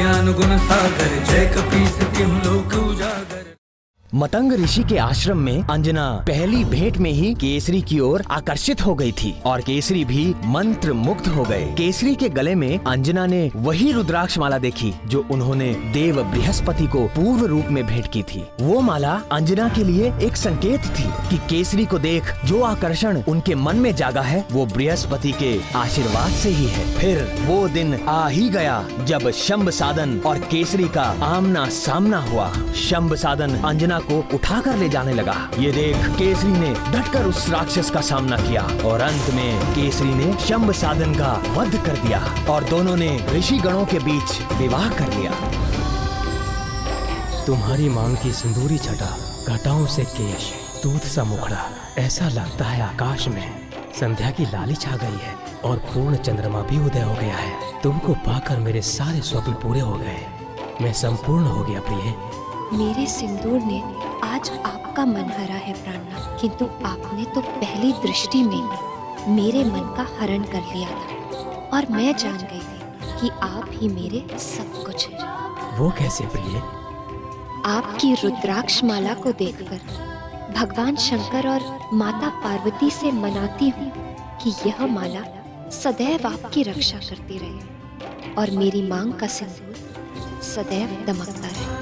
ज्ञान गुण सागर, जय कपीस तिहुँ लोक उजागर। मतंग ऋषि के आश्रम में अंजना पहली भेंट में ही केसरी की ओर आकर्षित हो गई थी और केसरी भी मंत्र मुग्ध हो गए। केसरी के गले में अंजना ने वही रुद्राक्ष माला देखी जो उन्होंने देव बृहस्पति को पूर्व रूप में भेंट की थी। वो माला अंजना के लिए एक संकेत थी कि केसरी को देख जो आकर्षण उनके मन में जागा है वो बृहस्पति के आशीर्वाद से ही है। फिर वो दिन आ ही गया जब शंभ साधन और केसरी का आमना सामना हुआ। शंभ साधन अंजना को उठाकर ले जाने लगा। ये देख केसरी ने डटकर उस राक्षस का सामना किया और अंत में केसरी ने शंभ साधन का वध कर दिया और दोनों ने ऋषि गणों के बीच विवाह कर लिया। तुम्हारी मांग की सिंदूरी छटा, घटाओं से केश, दूध सा मुखड़ा, ऐसा लगता है आकाश में संध्या की लाली छा गई है और पूर्ण चंद्रमा भी उदय हो गया है। तुमको पाकर मेरे सारे स्वप्न पूरे हो गए, मैं संपूर्ण हो गया प्रिय। मेरे सिंदूर ने आज आपका मन हरा है प्राणनाथ, किंतु आपने तो पहली दृष्टि में मेरे मन का हरण कर लिया था और मैं जान गई थी कि आप ही मेरे सब कुछ हैं। वो कैसे प्रिय? आपकी रुद्राक्ष माला को देखकर भगवान शंकर और माता पार्वती से मनाती हूँ कि यह माला सदैव आपकी रक्षा करती रहे और मेरी मांग का सिंदूर सदैव दमकता रहे।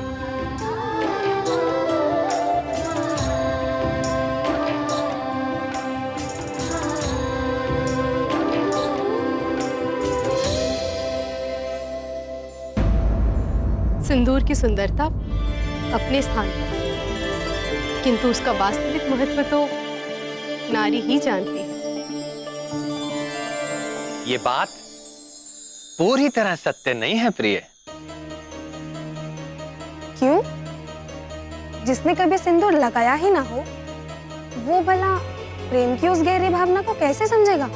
सिंदूर की सुंदरता अपने स्थान पर, किंतु उसका वास्तविक महत्व तो नारी ही जानती है। ये बात पूरी तरह सत्य नहीं है प्रिय। क्यों? जिसने कभी सिंदूर लगाया ही ना हो वो भला प्रेम की उस गहरी भावना को कैसे समझेगा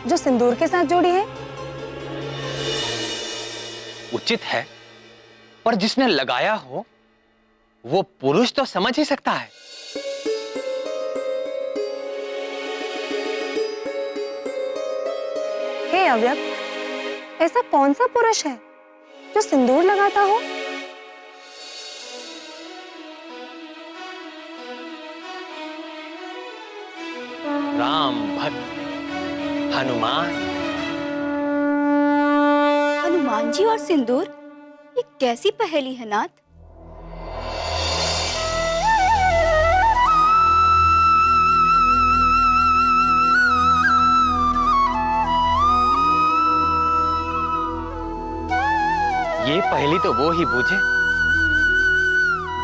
जो सिंदूर के साथ जुड़ी है? उचित है, पर जिसने लगाया हो वो पुरुष तो समझ ही सकता है। हे अव्यक्त, ऐसा कौन सा पुरुष है जो सिंदूर लगाता हो? राम भक्त हनुमान। हनुमान जी और सिंदूर, ये कैसी पहेली है नाथ? ये पहेली तो वो ही बूझे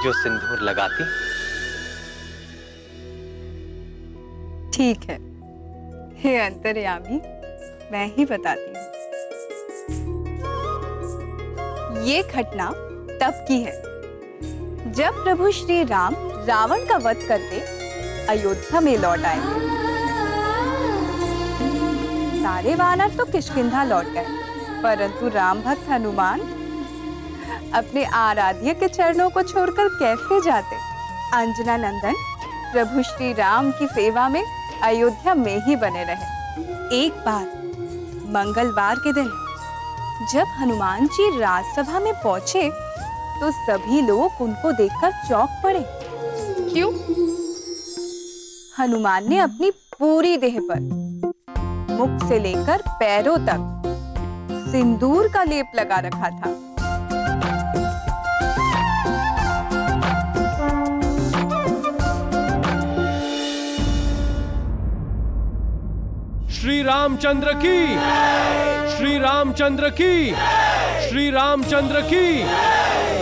जो सिंदूर लगाती। ठीक है, हे अंतर्यामी, मैं ही बताती हूँ। ये घटना तब की है जब प्रभु श्री राम रावण का वध करके अयोध्या में लौट आए। सारे वानर तो किष्किंधा लौट गए, परंतु राम भक्त हनुमान अपने आराध्य के चरणों को छोड़कर कैसे जाते। अंजना नंदन प्रभु श्री राम की सेवा में अयोध्या में ही बने रहे। एक बार मंगलवार के दिन जब हनुमान जी राजसभा में पहुंचे तो सभी लोग उनको देखकर चौंक पड़े। क्यों? हनुमान ने अपनी पूरी देह पर मुख से लेकर पैरों तक सिंदूर का लेप लगा रखा था। श्री रामचंद्र की, श्री रामचंद्र की, श्री रामचंद्र की,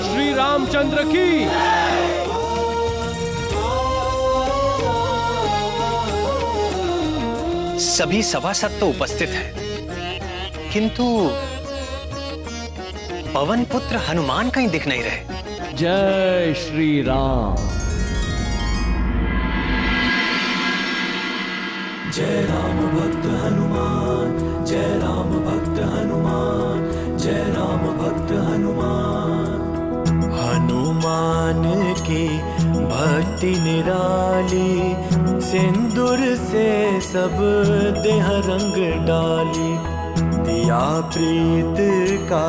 श्री रामचंद्र की। सभी सभासद तो उपस्थित हैं, किंतु पवन पुत्र हनुमान कहीं दिख नहीं रहे। जय श्री राम। जय राम भक्त हनुमान, जय राम भक्त हनुमान, जय राम भक्त हनुमान। हनुमान की भक्ति निराली, सिंदूर से सब देह रंग डाली। दिया प्रीत का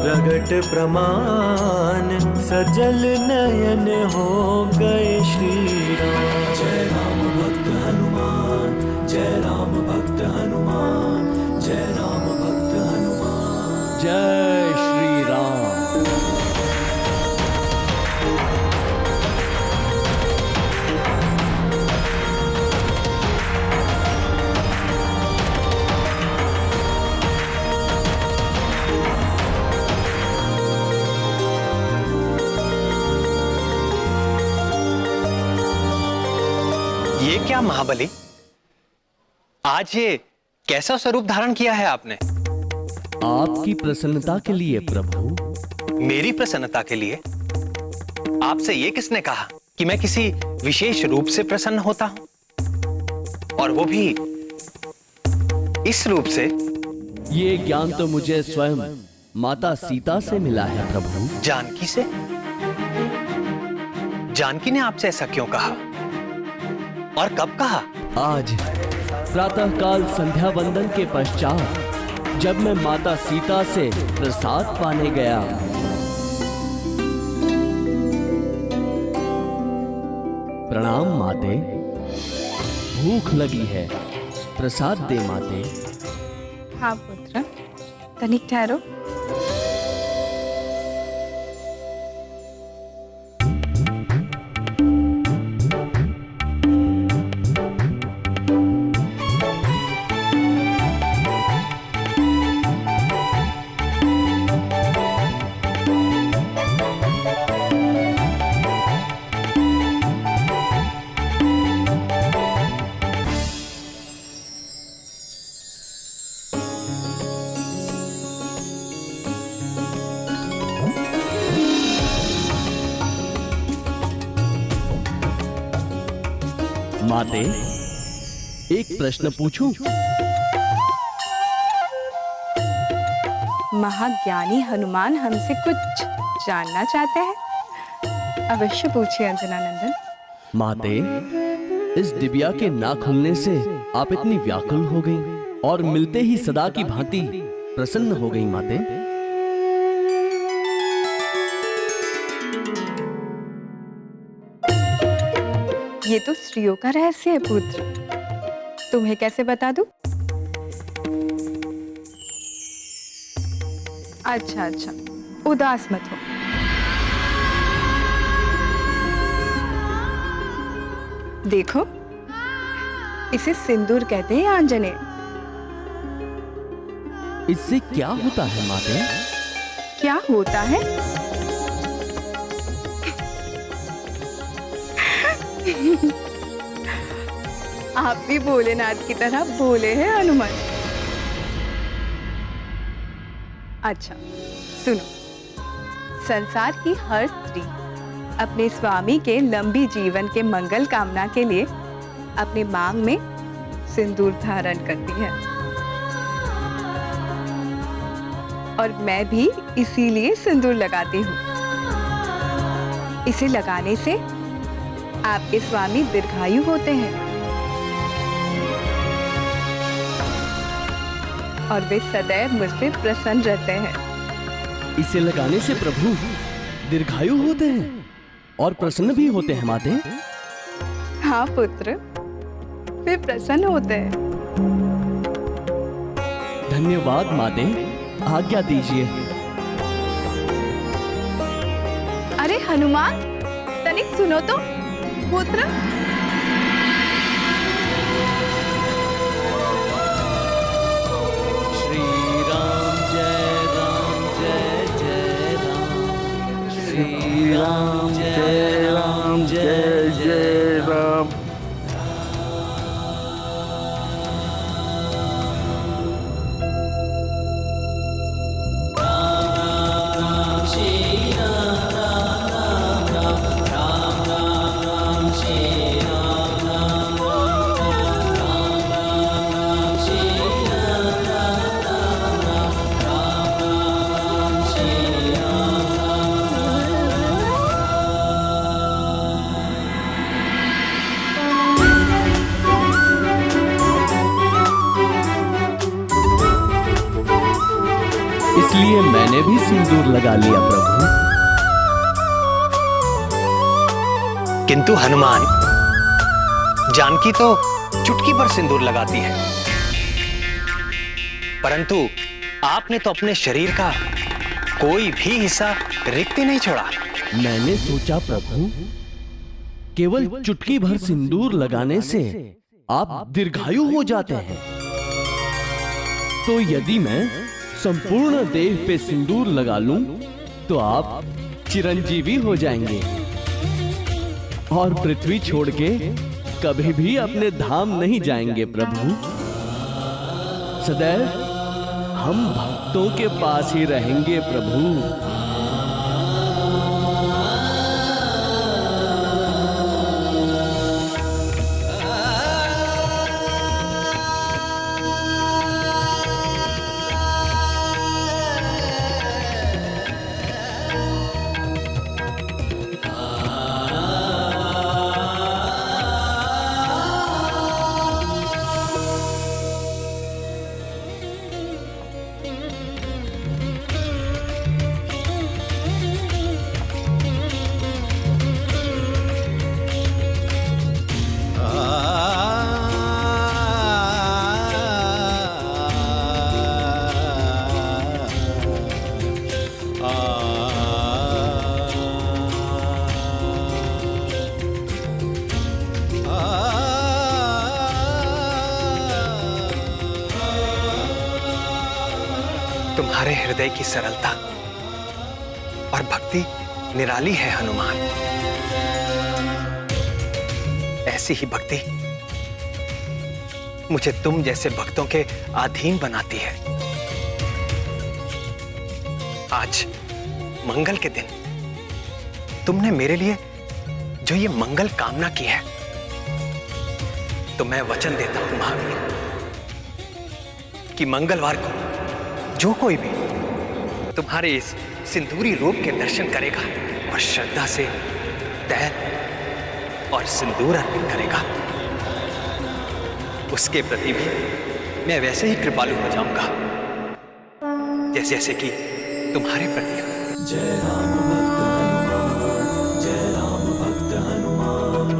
प्रगट प्रमाण सजल नयन हो गए श्री राम। जय राम भक्त हनुमान, जय राम भक्त हनुमान, जय राम भक्त हनुमान। जय श्री राम। ये क्या महाबली, आज ये कैसा स्वरूप धारण किया है आपने? आपकी प्रसन्नता के लिए प्रभु। मेरी प्रसन्नता के लिए? आपसे ये किसने कहा कि मैं किसी विशेष रूप से प्रसन्न होता हूं, और वो भी इस रूप से? ये ज्ञान तो मुझे स्वयं माता सीता से मिला है प्रभु। जानकी से? जानकी ने आपसे ऐसा क्यों कहा और कब कहा? आज प्रातःकाल संध्या वंदन के पश्चात जब मैं माता सीता से प्रसाद पाने गया, प्रणाम माते, भूख लगी है, प्रसाद दे माते। हाँ पुत्र, तनिक ठहरो। माते, एक प्रश्न पूछूं? महाज्ञानी हनुमान हमसे कुछ जानना चाहते हैं। अवश्य पूछिए अंजना नंदन। माते, इस डिबिया के ना खुलने से आप इतनी व्याकुल हो गई और मिलते ही सदा की भांति प्रसन्न हो गई माते। ये तो स्त्रियों का रहस्य है पुत्र, तुम्हें कैसे बता दूं? अच्छा अच्छा, उदास मत हो। देखो, इसे सिंदूर कहते हैं आंजनेय। इससे क्या होता है माते? क्या होता है? आप भी भोलेनाथ की तरह भोले हैं हनुमान। अच्छा सुनो, संसार की हर स्त्री अपने स्वामी के लंबी जीवन के मंगल कामना के लिए अपने मांग में सिंदूर धारण करती है, और मैं भी इसीलिए सिंदूर लगाती हूँ। इसे लगाने से आपके स्वामी दीर्घायु होते हैं और वे सदैव मुझसे प्रसन्न रहते हैं। इसे लगाने से प्रभु दीर्घायु होते हैं और प्रसन्न भी होते हैं माते। हाँ पुत्र, वे प्रसन्न होते हैं। धन्यवाद माते, आज्ञा दीजिए। अरे हनुमान, तनिक सुनो तो पुत्र। श्री राम जय राम जय जय राम। श्री राम जय राम जय जय राम। मैंने भी सिंदूर लगा लिया प्रभु। किंतु हनुमान, जानकी तो चुटकी भर सिंदूर लगाती है, परंतु आपने तो अपने शरीर का कोई भी हिस्सा रिक्त ही नहीं छोड़ा। मैंने सोचा प्रभु, केवल चुटकी भर सिंदूर लगाने से आप दीर्घायु हो जाते हैं, तो यदि मैं संपूर्ण देह पे सिंदूर लगा लूं तो आप चिरंजीवी हो जाएंगे और पृथ्वी छोड़ के कभी भी अपने धाम नहीं जाएंगे प्रभु। सदैव हम भक्तों के पास ही रहेंगे प्रभु। तुम्हारे हृदय की सरलता और भक्ति निराली है हनुमान। ऐसी ही भक्ति मुझे तुम जैसे भक्तों के अधीन बनाती है। आज मंगल के दिन तुमने मेरे लिए जो ये मंगल कामना की है, तो मैं वचन देता हूं महावीर कि मंगलवार को जो कोई भी तुम्हारे इस सिंदूरी रूप के दर्शन करेगा और श्रद्धा से तैल और सिंदूर अर्पित करेगा, उसके प्रति भी मैं वैसे ही कृपालु हो जाऊंगा जैसे जैसे कि तुम्हारे प्रति हूं। जय राम भक्त हनुमान, जय राम भक्त हनुमान।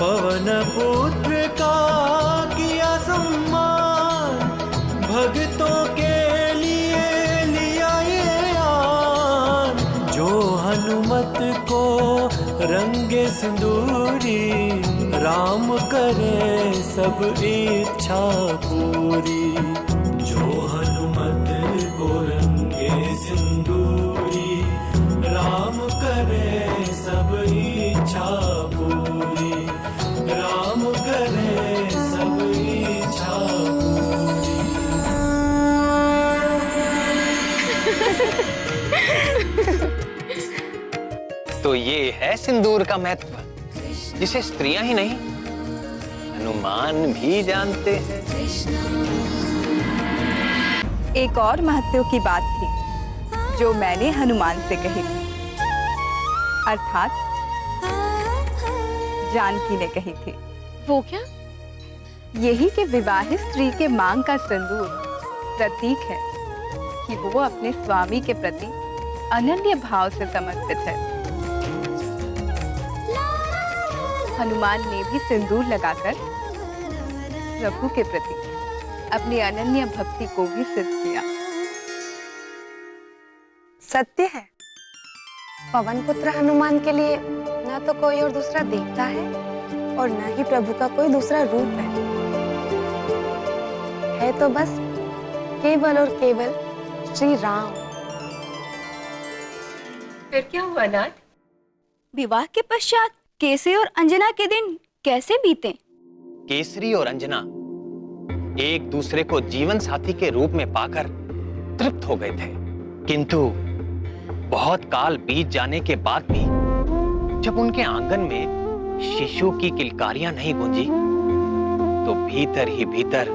पवन पुत्र का किया सम्मान, भक्तों के हनुमत को रंगे सिंदूरी, राम करे सब इच्छा पूरी। जो हनुमत को रंगे सिंदूरी, राम करे सब इच्छा पूरी, राम करे सब इच्छा पूरी। तो ये है सिंदूर का महत्व, जिसे स्त्रियां ही नहीं हनुमान भी जानते हैं। एक और महत्व की बात थी जो मैंने हनुमान से कही थी, अर्थात जानकी ने कही थी। वो क्या? यही कि विवाहित स्त्री के मांग का सिंदूर प्रतीक है कि वो अपने स्वामी के प्रति अनन्य भाव से समर्पित है। हनुमान ने भी सिंदूर लगाकर प्रभु के प्रति अपनी अनन्य भक्ति को भी सिद्ध किया। सत्य है, पवन पुत्र हनुमान के लिए न तो कोई और दूसरा देवता है और न ही प्रभु का कोई दूसरा रूप है तो बस केवल और केवल श्री राम। फिर क्या हुआ नाथ? विवाह के पश्चात केसरी और अंजना के दिन कैसे बीते? केसरी और अंजना एक दूसरे को जीवन साथी के रूप में पाकर तृप्त हो गए थे, किंतु बहुत काल बीत जाने के बाद भी जब उनके आंगन में शिशु की किलकारियां नहीं गूंजी, तो भीतर ही भीतर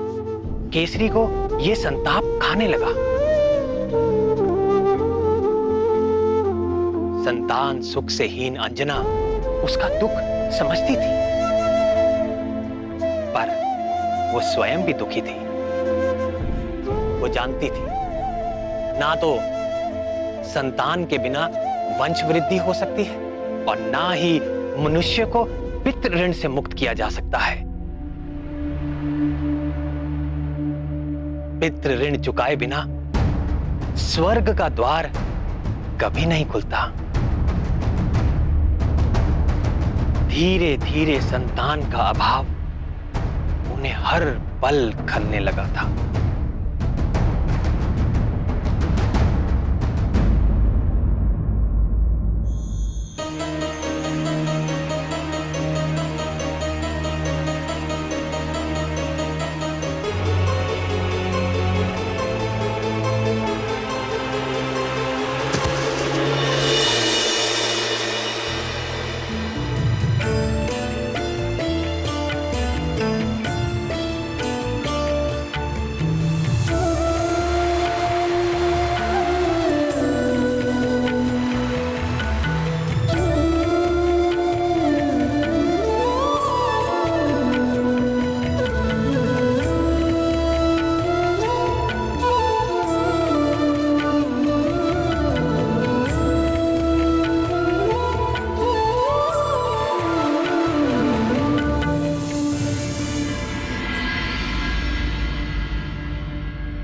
केसरी को यह संताप खाने लगा। संतान सुख से हीन अंजना उसका दुख समझती थी, पर वो स्वयं भी दुखी थी। वो जानती थी ना तो संतान के बिना वंश वृद्धि हो सकती है और ना ही मनुष्य को पितृ ऋण से मुक्त किया जा सकता है। पितृ ऋण चुकाए बिना स्वर्ग का द्वार कभी नहीं खुलता। धीरे धीरे संतान का अभाव उन्हें हर पल खलने लगा था।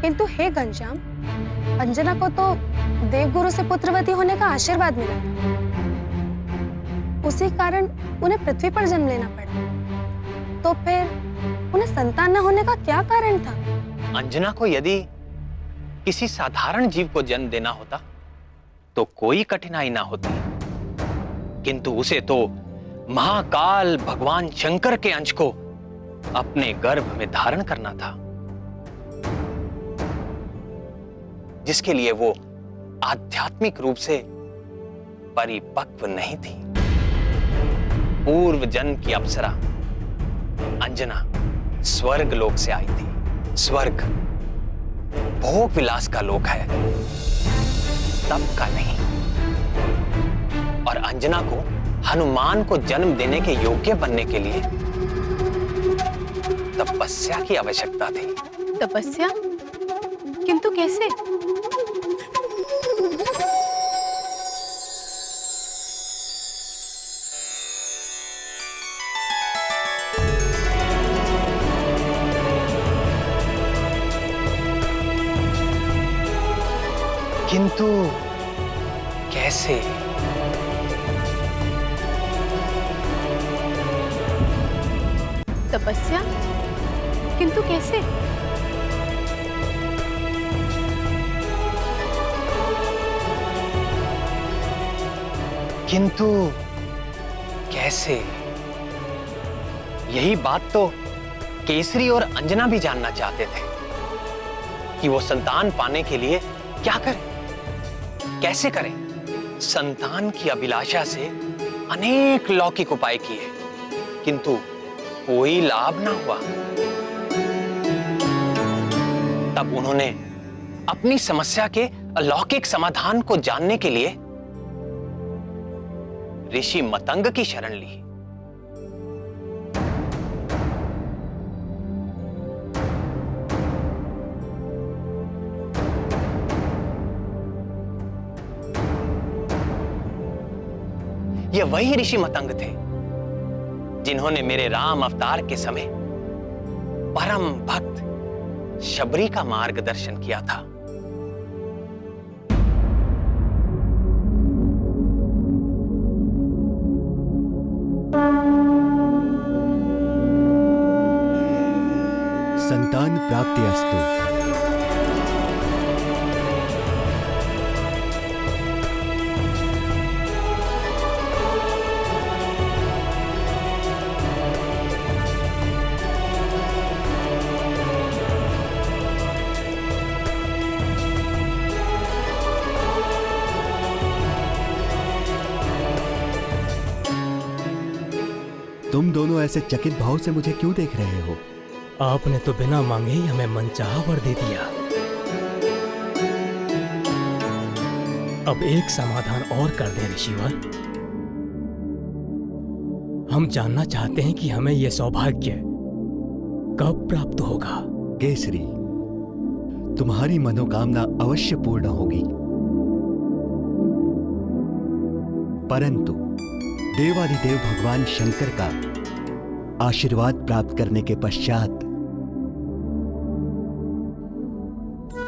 किंतु हे घनश्याम, अंजना को तो देवगुरु से पुत्रवती होने का आशीर्वाद मिला था। उसी कारण उन्हें पृथ्वी पर जन्म लेना पड़ा। तो फिर उन्हें संतान न होने का क्या कारण था? अंजना को यदि किसी साधारण जीव को जन्म देना होता तो कोई कठिनाई ना होती, किंतु उसे तो महाकाल भगवान शंकर के अंश को अपने गर्भ में धारण करना था, जिसके लिए वो आध्यात्मिक रूप से परिपक्व नहीं थी। पूर्व जन्म की अप्सरा अंजना स्वर्ग लोक से आई थी। स्वर्ग भोग विलास का लोक है, तप का नहीं। और अंजना को हनुमान को जन्म देने के योग्य बनने के लिए तपस्या की आवश्यकता थी। तपस्या? किंतु कैसे? किंतु कैसे? तपस्या? किंतु कैसे? किंतु कैसे? यही बात तो केसरी और अंजना भी जानना चाहते थे कि वो संतान पाने के लिए क्या करें, कैसे करें। संतान की अभिलाषा से अनेक लौकिक उपाय किए, किंतु कोई लाभ ना हुआ। तब उन्होंने अपनी समस्या के अलौकिक समाधान को जानने के लिए ऋषि मतंग की शरण ली। ये वही ऋषि मतंग थे जिन्होंने मेरे राम अवतार के समय परम भक्त शबरी का मार्गदर्शन किया था। संतान प्राप्ति अस्तु। तुम दोनों ऐसे चकित भाव से मुझे क्यों देख रहे हो? आपने तो बिना मांगे ही हमें मनचाहा वर दे दिया। अब एक समाधान और कर दे ऋषिवर। हम जानना चाहते हैं कि हमें यह सौभाग्य कब प्राप्त होगा। केसरी, तुम्हारी मनोकामना अवश्य पूर्ण होगी। परंतु देवाधिदेव भगवान शंकर का आशीर्वाद प्राप्त करने के पश्चात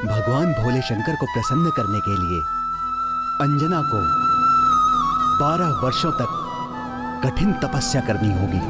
भगवान भोले शंकर को प्रसन्न करने के लिए अंजना को 12 वर्षों तक कठिन तपस्या करनी होगी।